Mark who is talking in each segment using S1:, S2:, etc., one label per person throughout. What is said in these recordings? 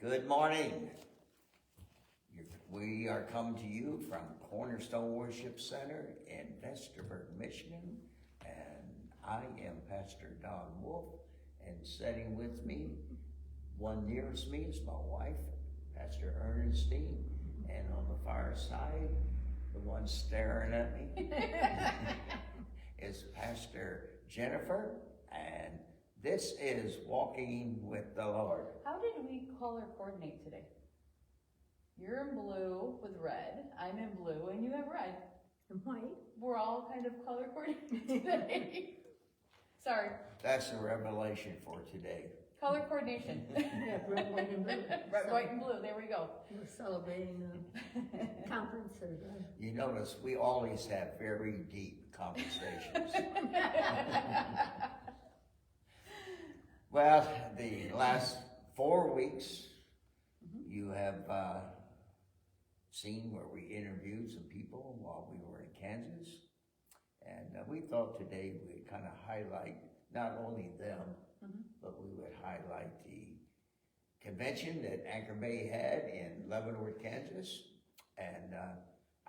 S1: Good morning. We are coming to you from Cornerstone Worship Center in Vestaburg, Michigan, and I am Pastor Don Wolf, and sitting with me, one nearest me is my wife, Pastor Ernestine, and on the far side, the one staring at me, is Pastor Jennifer, and this is Walking with the Lord.
S2: How did we color coordinate today? You're in blue with red, I'm in blue, and you have red.
S3: And white.
S2: We're all kind of color coordinated today. Sorry.
S1: That's the revelation for today.
S2: Color coordination.
S3: Yeah, red, white, and blue.
S2: Red, white, and blue, there we go.
S3: We're celebrating the conference or the...
S1: You notice we always have very deep conversations. Well, the last 4 weeks, you have seen where we interviewed some people while we were in Kansas. And we thought today we'd kind of highlight not only them, but we would highlight the convention that ABEA had in Leavenworth, Kansas. And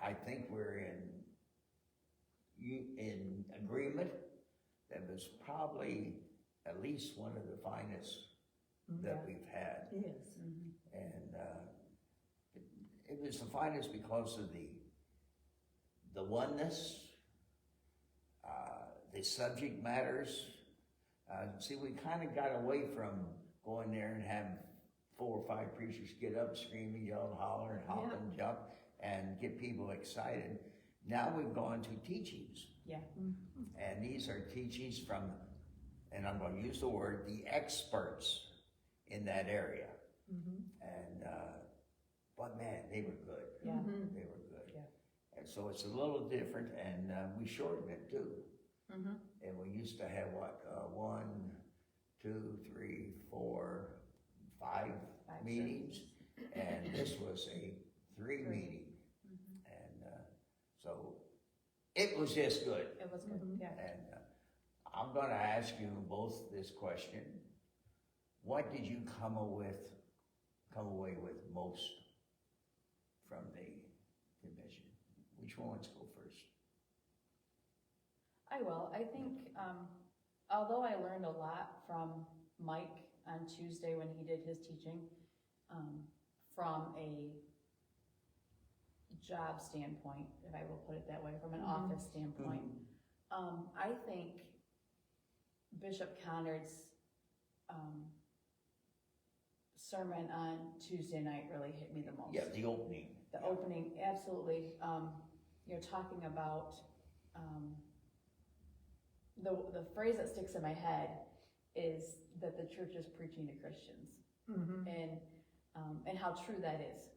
S1: I think we're in agreement that was probably at least one of the finest that we've had.
S3: Yes.
S1: And it was the finest because of the oneness, the subject matters. See, we kind of got away from going there and having 4 or 5 preachers get up, screaming, yell, holler, and hop and jump, and get people excited. Now we've gone to teachings.
S2: Yeah.
S1: And these are teachings from, and I'm going to use the word, the experts in that area. And, but man, they were good.
S2: Yeah.
S1: They were good.
S2: Yeah.
S1: And so it's a little different, and we shortened it too. And we used to have what, 1, 2, 3, 4, 5 meetings, and this was a 3 meeting. And so it was just good.
S2: It was good, yeah.
S1: And I'm gonna ask you both this question. What did you come away with most from the convention? Which one wants to go first?
S2: I will. I think, although I learned a lot from Mike on Tuesday when he did his teaching, from a job standpoint, if I will put it that way, from an office standpoint, I think Bishop Conard's sermon on Tuesday night really hit me the most.
S1: Yeah, the opening.
S2: The opening, absolutely. You're talking about the phrase that sticks in my head is that the church is preaching to Christians, and how true that is.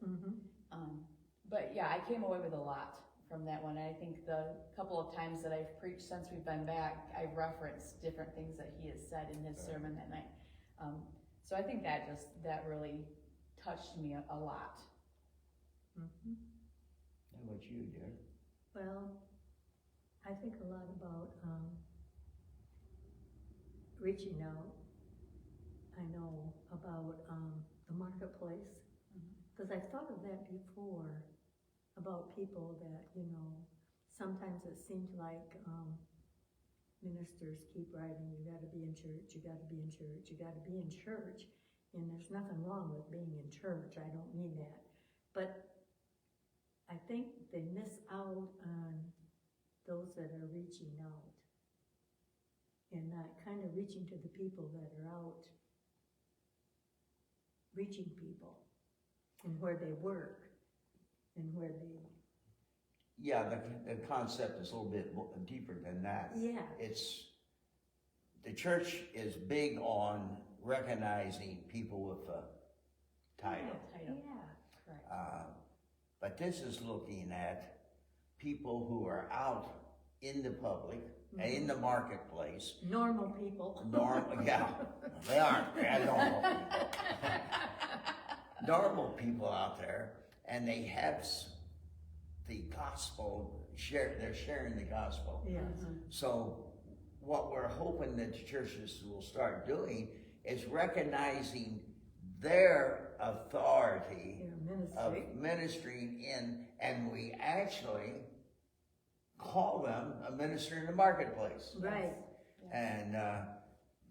S2: But yeah, I came away with a lot from that one. And I think the couple of times that I've preached since we've been back, I've referenced different things that he has said in his sermon that night. So I think that really touched me a lot.
S1: How about you, dear?
S3: Well, I think a lot about reaching out. I know about the marketplace, because I've thought of that before, about people that, sometimes it seems like ministers keep writing, you gotta be in church, you gotta be in church, you gotta be in church, and there's nothing wrong with being in church, I don't mean that. But I think they miss out on those that are reaching out, and not kind of reaching to the people that are out reaching people, and where they work, and where they...
S1: Yeah, the concept is a little bit deeper than that.
S3: Yeah.
S1: The church is big on recognizing people with a title.
S3: Yeah.
S2: Correct.
S1: But this is looking at people who are out in the public, in the marketplace.
S3: Normal people.
S1: Yeah, they aren't. They're normal people. Normal people out there, and they have the gospel, they're sharing the gospel.
S3: Yes.
S1: So what we're hoping that the churches will start doing is recognizing their authority
S3: Yeah,
S1: of
S3: ministry.
S1: ministering in, and we actually call them a minister in the marketplace.
S3: Right,
S1: And,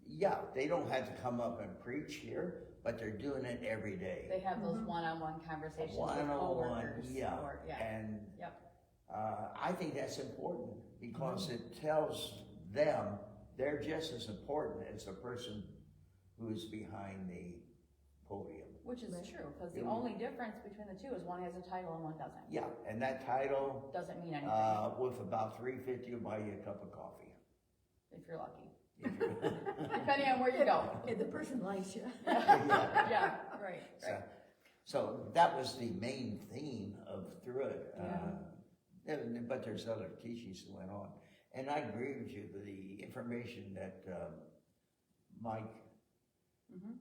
S1: yeah, they don't have to come up and preach here, but they're doing it every day.
S2: They have those one-on-one conversations with
S1: One-on-one,
S2: coworkers.
S1: yeah,
S2: or- yeah.
S1: and,
S2: Yep.
S1: I think that's important, because it tells them they're just as important as the person who's behind the podium.
S2: Which is
S3: Right.
S2: true, because the
S1: Yeah.
S2: only difference between the two is one has a title and one doesn't.
S1: Yeah, and that title,
S2: Doesn't mean anything,
S1: with about $3.50 will buy you a cup of coffee.
S2: if you're lucky,
S1: If you're-
S2: depending on where you go.
S3: if the person likes you.
S2: Yeah, right, right.
S1: So that was the main theme of through it. But there's other teachings that went on. And I agree with you, the information that Mike
S2: Mhm.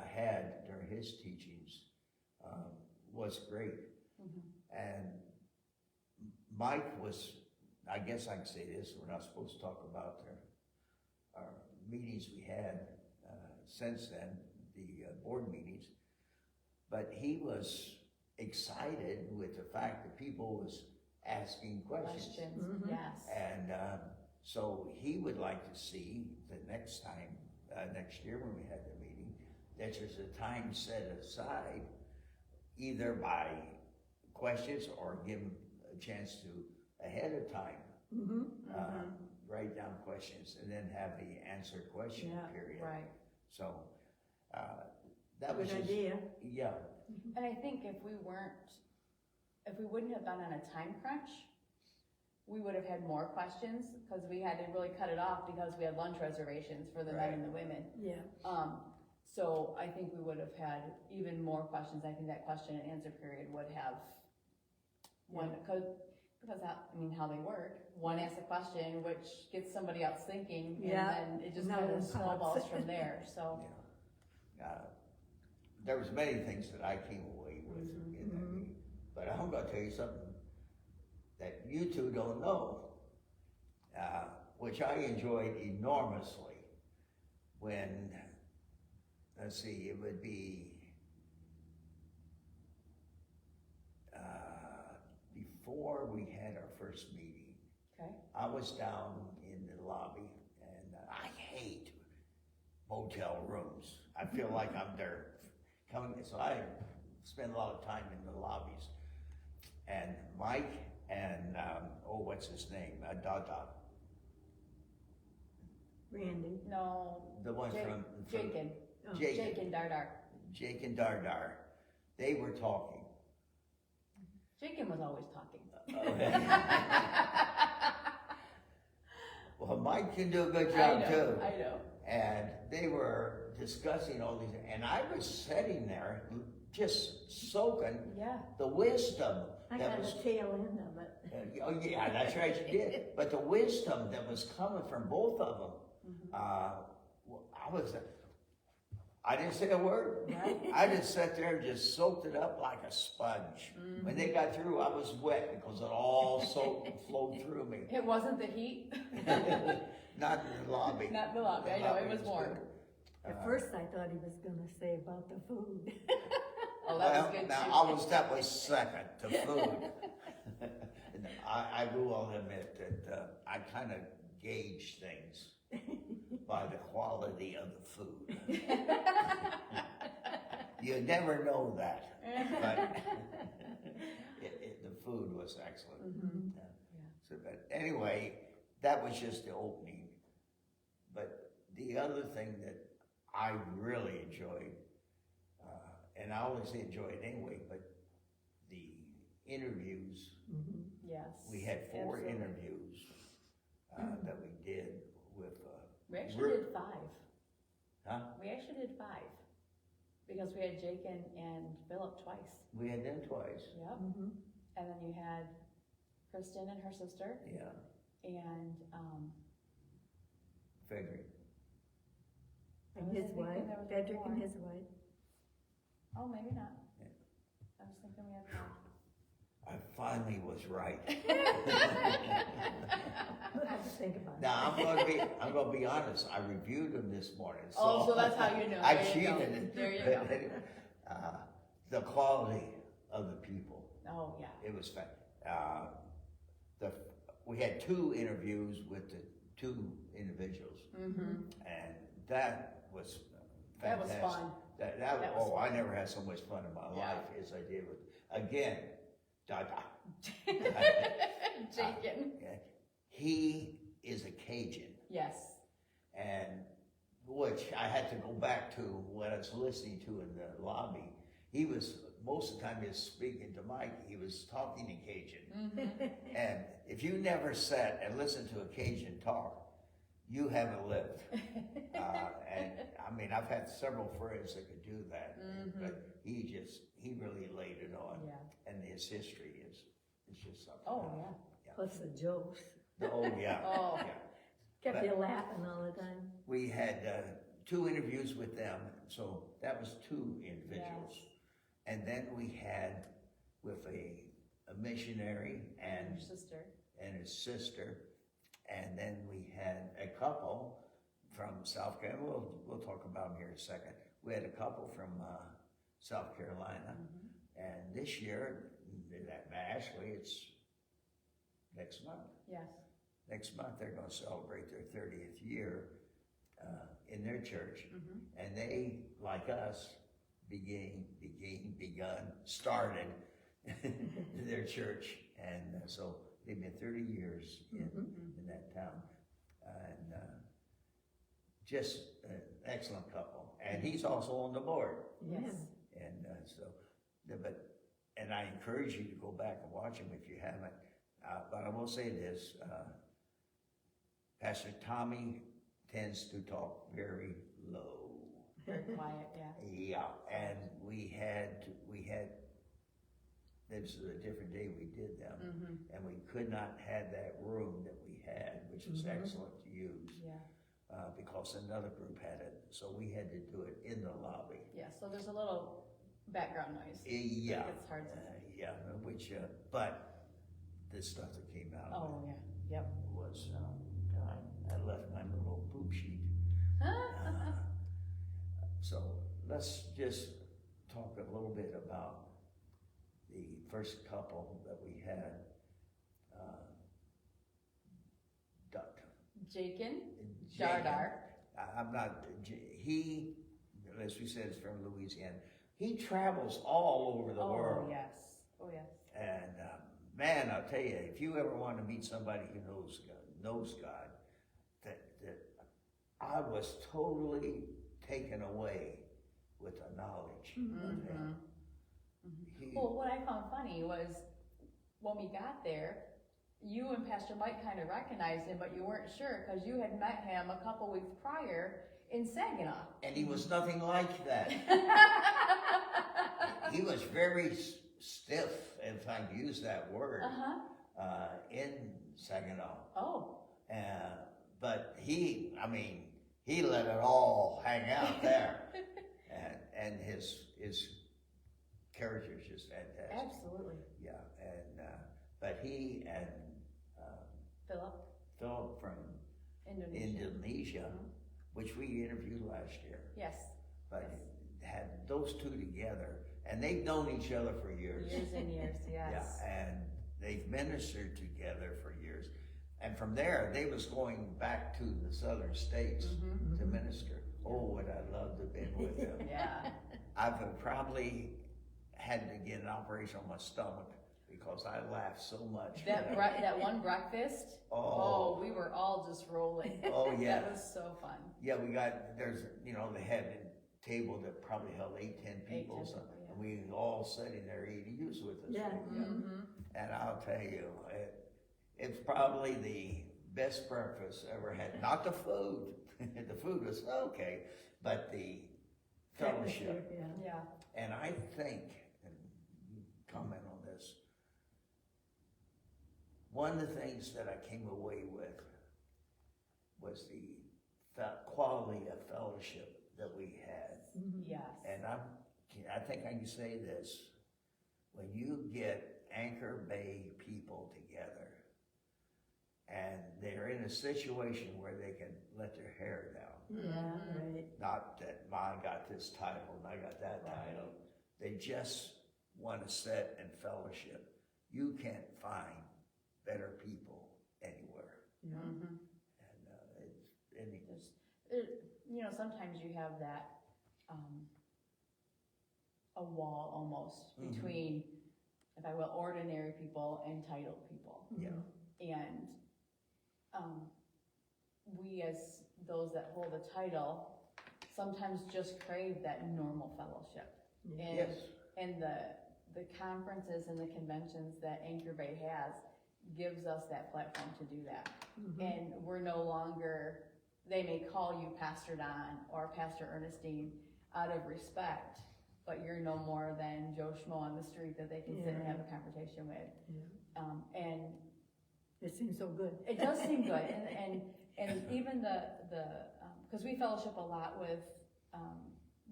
S1: had during his teachings was great.
S2: Mhm.
S1: And Mike was, I guess I can say this, we're not supposed to talk about our meetings we had since then, the board meetings, but he was excited with the fact that people was asking questions.
S3: Mhm.
S2: Yes.
S1: And so he would like to see the next time, next year when we had the meeting, that there's a time set aside, either by questions or give them a chance to, ahead of time, write down questions and then have the answer question
S3: Yeah,
S1: period.
S2: Right.
S1: So, that was
S3: Good
S1: just,
S3: idea.
S1: yeah,
S2: And I think if we wouldn't have been on a time crunch, we would have had more questions, because we had to really cut it off because we had lunch reservations for the men and the women.
S3: Yeah,
S2: So I think we would have had even more questions. I think that question and answer period would have because that, I mean, how they work, one asks a question, which gets somebody else thinking, and
S3: Yeah.
S2: then it just
S3: Another
S2: kind of
S3: pops.
S2: snowballs from there, so.
S1: yeah. There was many things that I came away with in that meeting, but I'm gonna tell you something that you two don't know, which I enjoyed enormously when, let's see, it would be before we had our first meeting.
S2: Okay.
S1: I was down in the lobby, and I hate motel rooms. I feel like I'm there coming, so I spend a lot of time in the lobbies. And Mike and, what's his name? Dada.
S3: Randy.
S2: No.
S1: The one from
S2: Jakin.
S3: Oh.
S2: Jakin Dardar.
S1: Jake and Dardar. They were talking.
S2: Jakin was always talking.
S1: Well, Mike can do a good
S2: I
S1: job
S2: know,
S1: too.
S2: I know.
S1: And they were discussing all these, and I was sitting there just soaking
S2: Yeah.
S1: the wisdom
S3: I
S1: that
S3: got
S1: was.
S3: the tail end of it.
S1: Oh yeah, that's right, you did. But the wisdom that was coming from both of them, I didn't say a word.
S2: Right.
S1: I just sat there and just soaked it up like a sponge. When they got through, I was wet because it all soaked and flowed through me.
S2: It wasn't the heat,
S1: Not in the lobby.
S2: not in the lobby, I know, it was warm.
S1: good.
S3: At first, I thought he was gonna say about the food.
S2: Oh, that was
S1: Well,
S2: good
S1: now,
S2: too.
S1: that was second to food. And I will admit that I kind of gauge things by the quality of the food. You never know that, but the food was excellent. Yeah. So, but anyway, that was just the opening. But the other thing that I really enjoyed, and I always enjoy it anyway, but the interviews,
S2: Yes.
S1: we had 4
S2: absolutely.
S1: interviews that we did with.
S2: We actually did 5.
S1: Huh?
S2: We actually did 5. Because we had Jake and Philip twice.
S1: We had them twice.
S2: Yep. And then you had Kristen and her sister,
S1: Yeah,
S2: and,
S1: Frederick.
S3: And
S2: I
S3: his
S2: was thinking
S3: wife,
S2: there was
S3: Frederick
S2: more.
S3: and his wife.
S2: oh, maybe not.
S1: Yeah.
S2: I was thinking we had 5.
S1: I finally was right.
S3: We'll have to think about it.
S1: Now, I'm gonna be honest, I reviewed them this morning, so.
S2: Oh, so that's how you know.
S1: I
S2: There you go.
S1: cheated.
S2: There you go.
S1: The quality of the people,
S2: Oh, yeah.
S1: it was we had 2 interviews with the 2 individuals,
S2: Mm-hmm.
S1: and that was
S2: That was
S1: fantastic.
S2: fun.
S1: That
S2: That was
S1: I
S2: fun.
S1: never had so much fun in my
S2: Yeah.
S1: life as I did with, again, Dada.
S2: Jakin.
S1: He is a Cajun,
S2: Yes.
S1: and which I had to go back to what I was listening to in the lobby. He was, most of the time he was speaking to Mike, he was talking in Cajun.
S2: Mm-hmm.
S1: And if you never sat and listened to a Cajun talk, you haven't lived. And I mean, I've had several friends that could do that, but he really laid it on.
S2: Yeah.
S1: And his history is just something.
S2: Oh,
S1: else.
S2: yeah.
S3: Plus the jokes.
S1: Oh, yeah.
S2: Oh.
S1: Yeah.
S3: Kept you laughing all the time.
S1: We had 2 interviews with them, so that was 2 individuals.
S2: Yes.
S1: And then we had with a missionary
S2: And
S1: and
S2: your sister.
S1: his sister, and then we had a couple from South Carolina. We'll talk about them here in a second. We had a couple from South Carolina, and this year, actually, it's next month.
S2: Yes.
S1: Next month, they're going to celebrate their 30th year in their church, and they, like us, started their church, and so they've been 30 years in that town, and just an excellent couple. And he's also on the board,
S2: Yes.
S1: and and I encourage you to go back and watch them if you haven't. But I will say this: Pastor Tommy tends to talk very low.
S2: Very quiet, yeah.
S1: Yeah, and we had, this is a different day we did them, and we could not have that room that we had, which was excellent to use,
S2: Yeah.
S1: because another group had it, so we had to do it in the lobby.
S2: Yeah, so there's a little background noise.
S1: Yeah,
S2: It's hard to.
S1: yeah, which, but the stuff that came out
S2: Oh, yeah. Yep.
S1: was, God, I left my little poop sheet. So let's just talk a little bit about the first couple that we had.
S2: Jakin. Jardar.
S1: I'm not, he, as we said, is from Louisiana. He travels all over the world.
S2: Oh, yes. Oh, yes.
S1: And man, I'll tell you, if you ever want to meet somebody who knows God, that I was totally taken away with the knowledge of him.
S2: Well, what I found funny was when we got there, you and Pastor Mike kind of recognized him, but you weren't sure because you had met him a couple weeks prior in Saginaw.
S1: And he was nothing like that. He was very stiff, if I can use that word, in Saginaw.
S2: Oh.
S1: But he let it all hang out there. and his character is just fantastic.
S2: Absolutely.
S1: Yeah, and but he and Philip from Indonesia, which we interviewed last year.
S2: Yes.
S1: But had those 2 together, and they've known each other for years.
S2: Years and years, yes.
S1: Yeah, and they've ministered together for years. And from there, they was going back to the southern states to minister. Oh, would I love to have been with them.
S2: Yeah.
S1: I've probably had to get an operation on my stomach because I laughed so much.
S2: That one breakfast, we were all just rolling.
S1: Oh, yeah.
S2: That was so fun.
S1: Yeah, they had a table that probably held 8-10 people.
S2: 8-10
S1: So,
S2: people, yeah.
S1: and we all sitting there eating. He was with us.
S3: Yeah.
S1: And I'll tell you, it's probably the best breakfast I ever had. Not the food. The food was okay, but the fellowship.
S2: Yeah.
S1: And I think, and you comment on this, one of the things that I came away with was the quality of fellowship that we had.
S2: Yes.
S1: And I think I can say this, when you get Anchor Bay people together. And they're in a situation where they can let their hair down.
S3: Yeah, right.
S1: Not that mine got this title and I got that title. They just want to sit and fellowship. You can't find better people anywhere.
S3: Yeah.
S2: Mhm.
S1: And
S2: You know, sometimes you have that, a wall almost
S1: Mhm.
S2: between, if I will, ordinary people and titled people.
S1: yeah,
S2: And, we as those that hold a title sometimes just crave that normal fellowship.
S3: Yeah.
S2: And,
S1: yes,
S2: and the conferences and the conventions that Anchor Bay has gives us that platform to do that.
S3: Mhm.
S2: And we're no longer, they may call you Pastor Don or Pastor Ernestine out of respect, but you're no more than Joe Schmo on the street that they can sit and have a conversation with.
S3: Yeah.
S2: And
S3: It seems so good.
S2: it does seem good, and even because we fellowship a lot with,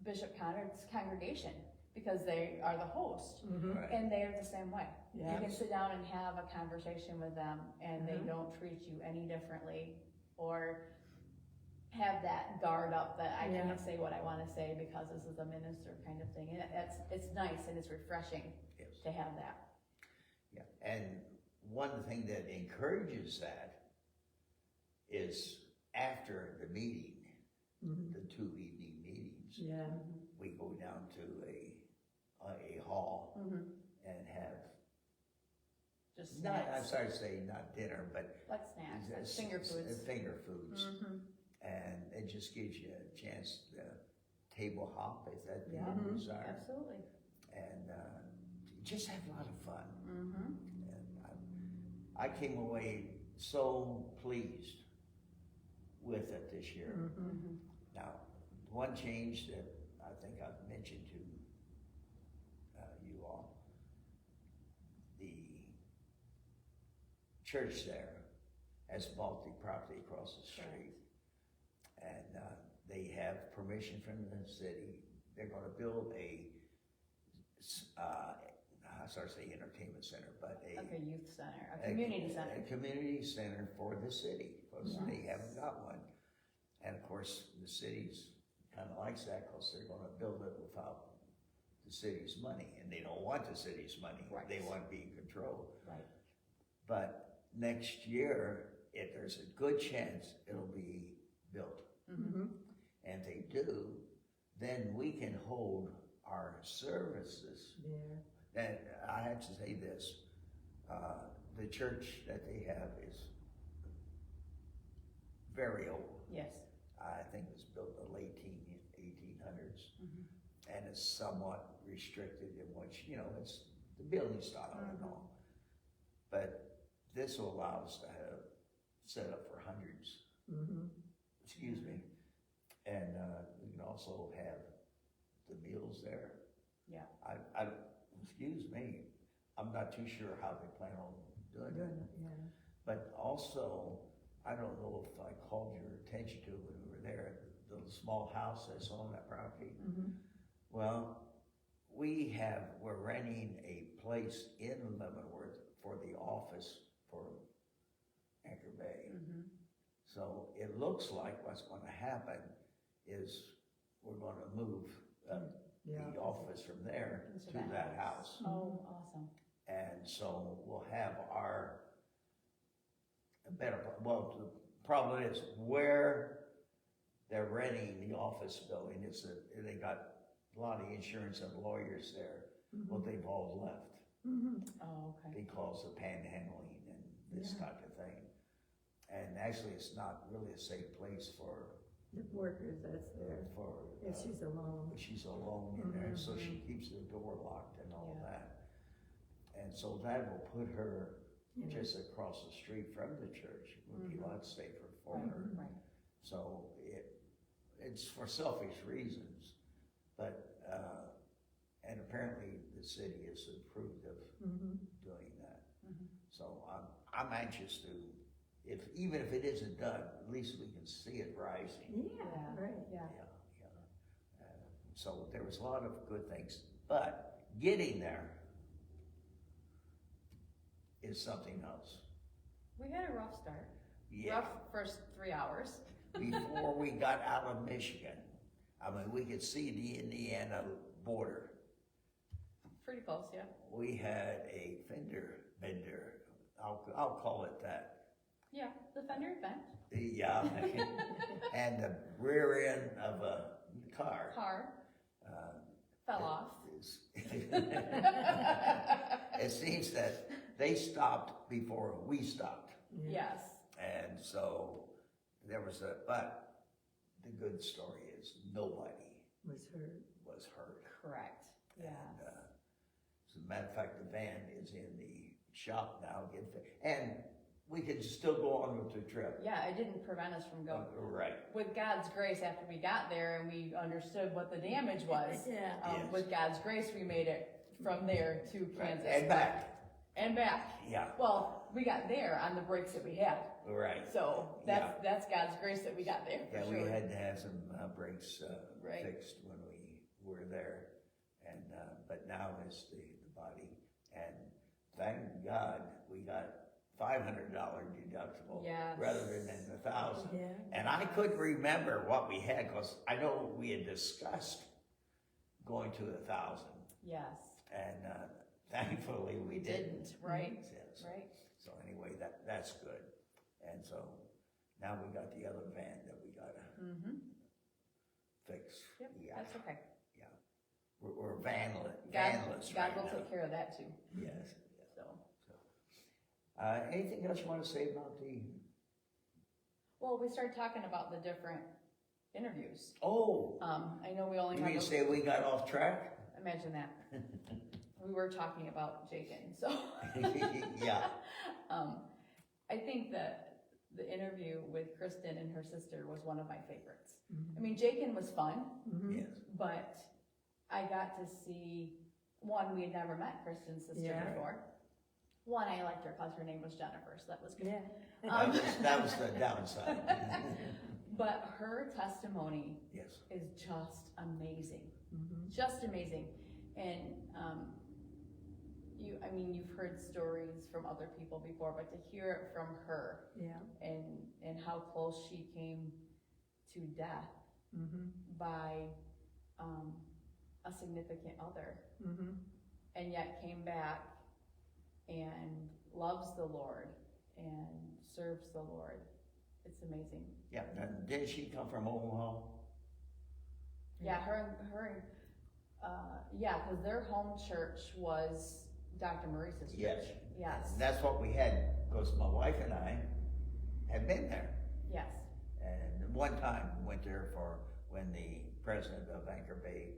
S2: Bishop Conrad's congregation, because they are the host,
S3: Mhm.
S1: right,
S2: and they are the same way.
S3: Yeah.
S2: You can sit down and have a conversation with them, and they
S3: Mhm.
S2: don't treat you any differently, or have that guard up that I
S3: Yeah.
S2: can't say what I wanna say because this is a minister kind of thing, and it's nice and it's refreshing
S1: yes.
S2: to have that.
S1: Yeah, and one thing that encourages that is after the meeting,
S3: Mhm.
S1: the 2 evening meetings,
S3: Yeah.
S1: we go down to a hall and have,
S2: Just
S1: not, I'm
S2: snacks,
S1: sorry to say not dinner, but
S2: like snacks, like
S1: s-
S2: finger
S1: s-
S2: foods.
S1: finger foods.
S2: Mhm.
S1: And it just gives you a chance to table hop if that be
S2: Yeah.
S1: your desire.
S2: Absolutely.
S1: And just have a lot of fun.
S2: Mm-hmm.
S1: And I came away so pleased with it this year.
S3: Mhm.
S1: Now, one change that I think I've mentioned to you all, the church there has bought the property across the street. And they have permission from the city. They're gonna build I started to say entertainment center, but
S2: Like a youth center, a community center.
S1: A community center for the city, because they
S2: Yes.
S1: haven't got one. And of course, the city's kinda likes that, because they're gonna build it without the city's money, and they don't want the city's money.
S2: Right.
S1: They want to be in control.
S2: Right.
S1: But next year, if there's a good chance, it'll be built.
S3: Mhm.
S1: And if they do, then we can hold our services.
S3: Yeah.
S1: And I have to say this, the church that they have is very old.
S2: Yes.
S1: I think it was built in the late 1800s.
S2: Mhm.
S1: And it's somewhat restricted in which, it's the building style and all. But this will allow us to have set up for hundreds,
S3: Mhm.
S1: excuse me. And we can also have the meals there.
S2: Yeah.
S1: Excuse me, I'm not too sure how they plan on doing it.
S3: Good. Yeah.
S1: But also, I don't know if I called your attention to it when we were there, the small house that's on that property.
S3: Mhm.
S1: Well, we're renting a place in Leavenworth for the office for Anchor Bay.
S2: Mm-hmm.
S1: So it looks like what's gonna happen is we're gonna move
S3: Yeah.
S1: the office from there
S2: Into
S1: to
S2: that
S1: that
S2: house.
S1: house.
S2: Oh, awesome.
S1: And so we'll have the problem is where they're renting the office building, they got a lot of insurance and lawyers there. Well, they've all left
S3: Mhm.
S2: Oh, okay.
S1: because of panhandling and this
S3: Yeah.
S1: type of thing. And actually, it's not really a safe place for,
S3: The workers that's there. If she's alone.
S1: she's alone in there, so she keeps the door locked and all
S2: Yeah.
S1: that. And so that will put her
S3: Yeah.
S1: just across the street from the church. It would be a lot safer for
S2: Right,
S1: her.
S2: right.
S1: So it's for selfish reasons, but, and apparently the city has approved of
S3: Mhm.
S1: doing that.
S2: Mhm.
S1: So I'm anxious to, even if it isn't done, at least we can see it rising.
S3: Yeah. Right.
S2: Yeah.
S1: Yeah. So there was a lot of good things, but getting there is something else.
S2: We had a rough start.
S1: Yeah,
S2: Rough first 3 hours.
S1: before we got out of Michigan, I mean, we could see the Indiana border.
S2: Pretty close, yeah.
S1: We had a fender bender, I'll call it that.
S2: Yeah, the fender bent.
S1: Yeah, and the rear end of a car.
S2: Fell off.
S1: It seems that they stopped before we stopped.
S2: Yes.
S1: And so there was but the good story is nobody
S3: Was hurt.
S1: was hurt.
S2: Correct. Yeah.
S1: And, as a matter of fact, the van is in the shop now, and we could still go on with the trip.
S2: Yeah, it didn't prevent us from going.
S1: Right.
S2: With God's grace, after we got there and we understood what the damage was,
S3: Yeah.
S1: Yes.
S2: with God's grace, we made it from there to Kansas.
S1: And back.
S2: And back.
S1: Yeah.
S2: Well, we got there on the brakes that we had.
S1: Right.
S2: So that's God's grace that we got there. For
S1: Yeah,
S2: sure.
S1: we had to have some brakes
S2: Right.
S1: fixed when we were there, and but now it's the body, and thank God we got $500 deductible
S2: Yes.
S1: rather than $1,000.
S3: Yeah.
S1: And I couldn't remember what we had because I know we had discussed going to 1,000,
S2: Yes.
S1: and thankfully we didn't.
S2: Right.
S1: Yes.
S2: Right.
S1: So anyway, that's good, and so now we got the other van that we gotta
S2: Mm-hmm.
S1: fix.
S2: Yep.
S1: Yeah.
S2: That's okay.
S1: We're vanless
S2: God
S1: right
S2: will
S1: now.
S2: take care of that too.
S1: Yes.
S2: So.
S1: Anything else you want to say about the?
S2: Well, we started talking about the different interviews.
S1: Oh,
S2: I know we only
S1: you
S2: have.
S1: mean to say we got off track?
S2: Imagine that. We were talking about Jakin, so.
S1: Yeah.
S2: I think that the interview with Kristen and her sister was one of my favorites. I mean, Jakin was fun,
S1: Yes.
S2: but I got to see, one, we had never met Kristen's sister
S3: Yeah.
S2: before. One, I liked her because her name was Jennifer, so that was good.
S3: Yeah.
S1: That was the downside.
S2: But her testimony
S1: Yes.
S2: is just amazing.
S3: Mm-hmm.
S2: Just amazing. And you've heard stories from other people before, but to hear it from her
S3: Yeah.
S2: and how close she came to death
S3: Mm-hmm.
S2: by a significant other,
S3: Mm-hmm.
S2: and yet came back and loves the Lord and serves the Lord. It's amazing.
S1: Yeah. And did she come from Omaha?
S2: Yeah, because their home church was Dr. Maurice's church.
S1: Yes.
S2: Yes.
S1: And that's what we had because my wife and I had been there.
S2: Yes.
S1: And one time we went there for when the president of Anchor Bay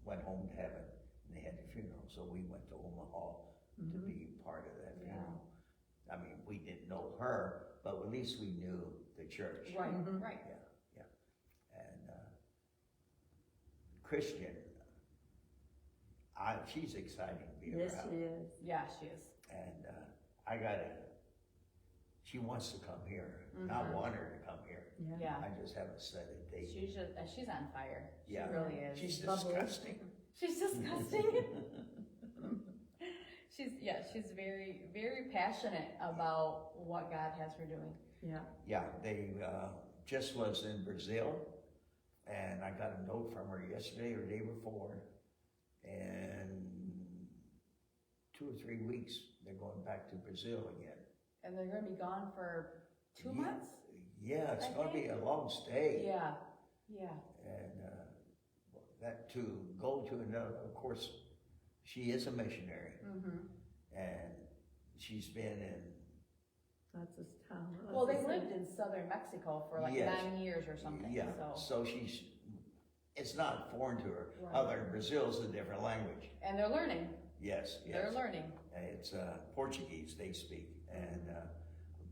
S1: went home to heaven, and they had the funeral. So we went to Omaha to be part of that funeral. I mean, we didn't know her, but at least we knew the church.
S2: Right.
S3: Mhm.
S2: Right.
S1: Yeah. And Christian, she's exciting to be
S3: Yes,
S1: around.
S3: she is.
S2: Yeah, she is.
S1: And she wants to come here. I
S2: Mhm.
S1: want her to come here.
S3: Yeah.
S2: Yeah.
S1: I just haven't set a date.
S2: She's on fire.
S1: Yeah.
S2: She really is.
S1: She's
S3: Bubbly.
S1: disgusting.
S2: She's disgusting. She's very, very passionate about what God has her doing.
S3: Yeah.
S1: Yeah, they just was in Brazil, and I got a note from her yesterday or the day before, and 2 or 3 weeks they're going back to Brazil again.
S2: And they're gonna be gone for 2
S1: Yeah.
S2: months?
S1: Yeah, it's
S2: I
S1: going to be a long stay.
S2: Yeah, yeah.
S1: And that to go to another, of course, she is a missionary,
S2: Mm-hmm.
S1: and she's been in.
S3: That's his town.
S2: Well, they lived in southern Mexico for like
S1: Yes.
S2: 9 years or something,
S1: Yeah,
S2: so.
S1: so it's not foreign to her.
S2: Right.
S1: Other than Brazil's a different language.
S2: And they're learning,
S1: Yes,
S2: they're
S1: yes.
S2: learning.
S1: It's Portuguese they speak, and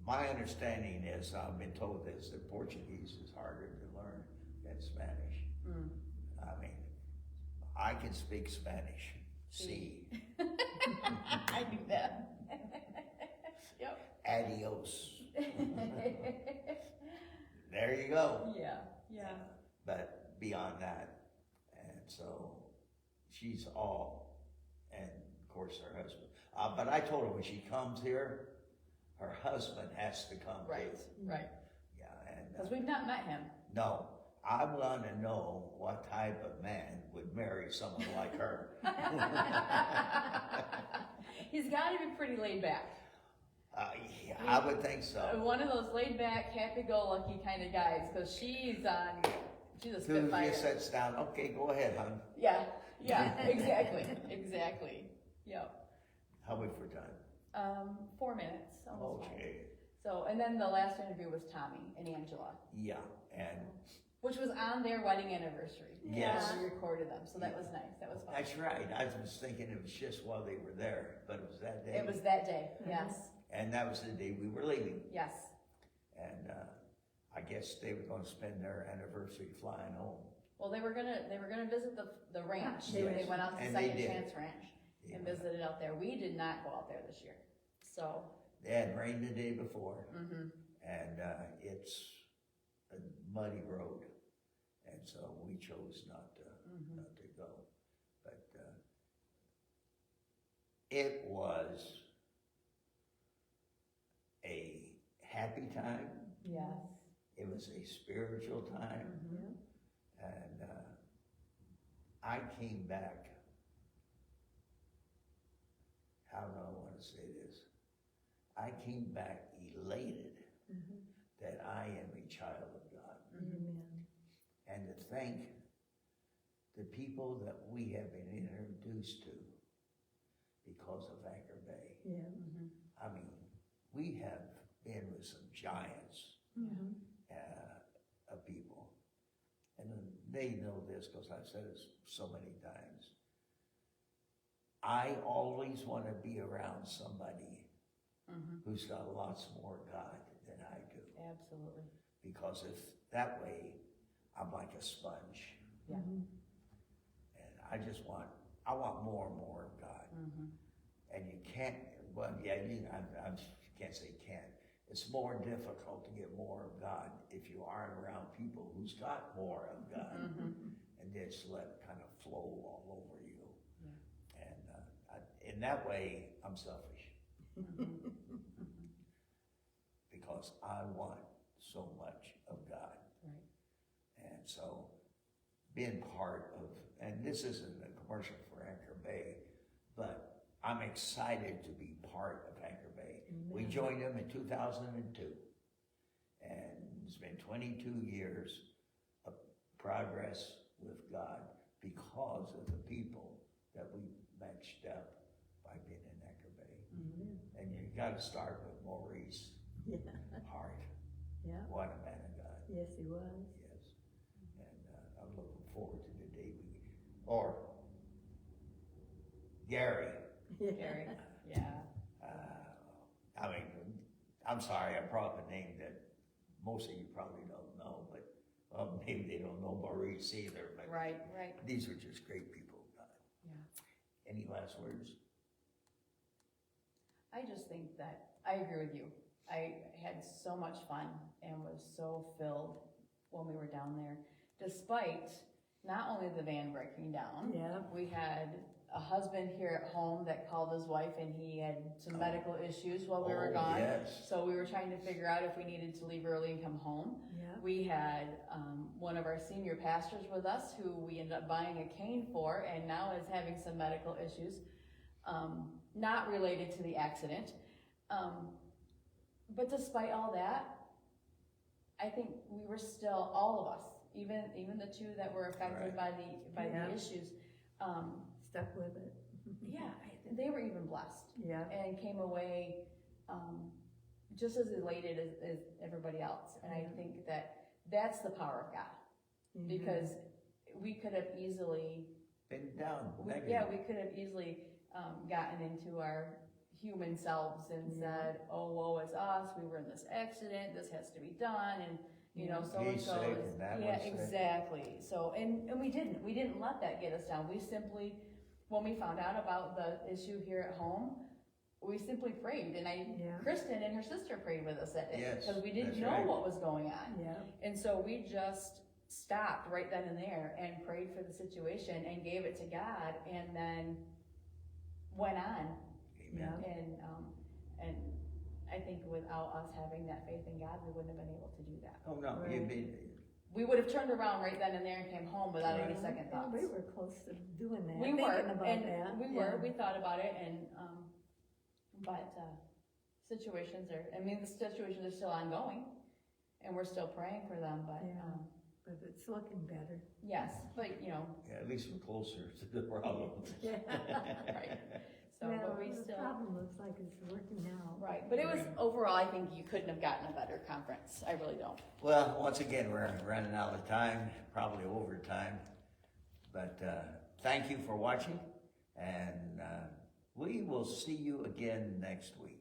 S1: my understanding is, I've been told this, that Portuguese is harder to learn than Spanish.
S2: Mm.
S1: I mean, I can speak Spanish. See,
S2: I knew that. Yep.
S1: adios. There you go.
S2: Yeah, yeah.
S1: But beyond that, and so she's all, and of course her husband. but I told her when she comes here, her husband has to come
S2: Right,
S1: too.
S2: right,
S1: Yeah, and,
S2: because we've not met him.
S1: no, I wanna know what type of man would marry someone like her.
S2: He's gotta be pretty laid back.
S1: Yeah, I would think so.
S2: One of those laid back, happy-go-lucky kind of guys, because she's a
S1: Soon
S2: spitfire.
S1: as he sits down, okay, go ahead, hon.
S2: Yeah, exactly, exactly, yep.
S1: How we for time?
S2: 4 minutes, almost five.
S1: Okay,
S2: So, and then the last interview was Tommy and Angela,
S1: yeah, and
S2: which was on their wedding anniversary.
S1: Yes.
S2: We recorded them, so that was nice, that was fun.
S1: that's right. I was thinking it was just while they were there, but it was that day.
S2: It was that day, yes,
S1: And that was the day we were leaving.
S2: yes,
S1: And, I guess they were gonna spend their anniversary flying home.
S2: well, they were gonna visit the ranch,
S1: Yes.
S2: they went out to
S1: And they
S2: Second
S1: did.
S2: Chance Ranch
S1: They
S2: and
S1: went.
S2: visited out there. We did not go out there this year, so,
S1: They had rained the day before,
S2: mhm,
S1: and, it's a muddy road. And so we chose not to go. But, it was a happy time.
S2: yes,
S1: It was a spiritual time.
S2: mhm,
S1: And, I came back, how do I wanna say this? I came back elated that I am a child of God.
S3: Amen.
S1: And to thank the people that we have been introduced to because of Anchor Bay.
S3: Yeah.
S2: mhm,
S1: I mean, we have been with some giants of people. And then they know this because I've said it so many times. I always want to be around somebody
S2: mhm,
S1: who's got lots more God than I do.
S2: absolutely,
S1: Because if that way, I'm like a sponge.
S2: yeah,
S1: And I want more and more of God.
S2: mhm,
S1: And you can't, well, yeah, I can't say can't. It's more difficult to get more of God if you aren't around people who's got more of God.
S2: mhm,
S1: And just let it kind of flow all over you.
S2: yeah,
S1: And in that way, I'm selfish.
S2: mhm,
S1: Because I want so much of God.
S2: right,
S1: And so being part of, and this isn't a commercial for Anchor Bay, but I'm excited to be part of Anchor Bay. We
S3: Amen.
S1: joined them in 2002, and it's been 22 years of progress with God because of the people that we matched up by being in Anchor Bay.
S2: mhm,
S1: And you gotta start with Maurice
S3: Yeah.
S1: Hart.
S3: Yeah.
S1: What a man of God.
S3: Yes, he was.
S1: Yes, and I'm looking forward to the day or Gary.
S2: Gary, yeah,
S1: I mean, I'm sorry, I brought up a name that most of you probably don't know, but, well, maybe they don't know Maurice either, but
S2: right,
S1: these are just great people.
S2: yeah.
S1: Any last words?
S2: I just think that, I agree with you. I had so much fun and was so filled when we were down there, despite not only the van breaking down.
S3: Yeah.
S2: We had a husband here at home that called his wife and he had some medical issues while we were
S1: Oh,
S2: gone.
S1: yes.
S2: So we were trying to figure out if we needed to leave early and come home.
S3: Yeah.
S2: We had one of our senior pastors with us who we ended up buying a cane for and now is having some medical issues, not related to the accident. But despite all that, I think we were still, all of us, even the two that were affected by
S3: Yeah.
S2: the issues,
S3: Stuck with it.
S2: yeah, they were even blessed
S3: Yeah.
S2: and came away just as elated as everybody else. And I think that's the power of God, because we could have easily,
S1: Been down,
S2: we could have easily gotten into our human selves and said, oh, woe is us, we were in this accident, this has to be done, and you know, so and
S1: He's
S2: so
S1: sick
S2: is,
S1: and that
S2: yeah,
S1: one's sick.
S2: exactly. So, and we didn't let that get us down. We simply, when we found out about the issue here at home, we simply prayed, and Kristen and her sister prayed with us that day,
S1: Yes,
S2: because we didn't
S1: that's
S2: know
S1: right.
S2: what was going on.
S3: Yeah.
S2: And so we just stopped right then and there and prayed for the situation and gave it to God, and then went on
S1: Amen.
S2: And I think without us having that faith in God, we wouldn't have been able to do that.
S1: Oh, no,
S3: Right.
S1: you'd be,
S2: We would have turned around right then and there and came home without any
S1: Right.
S2: second
S3: Yeah,
S2: thoughts.
S3: we were close to doing that,
S2: We
S3: thinking
S2: were,
S3: about
S2: and
S3: that.
S2: we
S3: yeah.
S2: were, we thought about it, and, but, situations are, I mean, the situations are still ongoing, and we're still praying for them, but,
S3: Yeah. But it's looking better.
S2: yes, but, you know,
S1: yeah, at least we're closer to the problem.
S3: Yeah.
S2: right, so,
S3: Well,
S2: but we
S3: the
S2: still,
S3: problem looks like it's working out.
S2: right, but it was, overall, I think you couldn't have gotten a better conference, I really don't.
S1: Well, once again, we're running out of time, probably overtime, but, thank you for watching, and, we will see you again next week.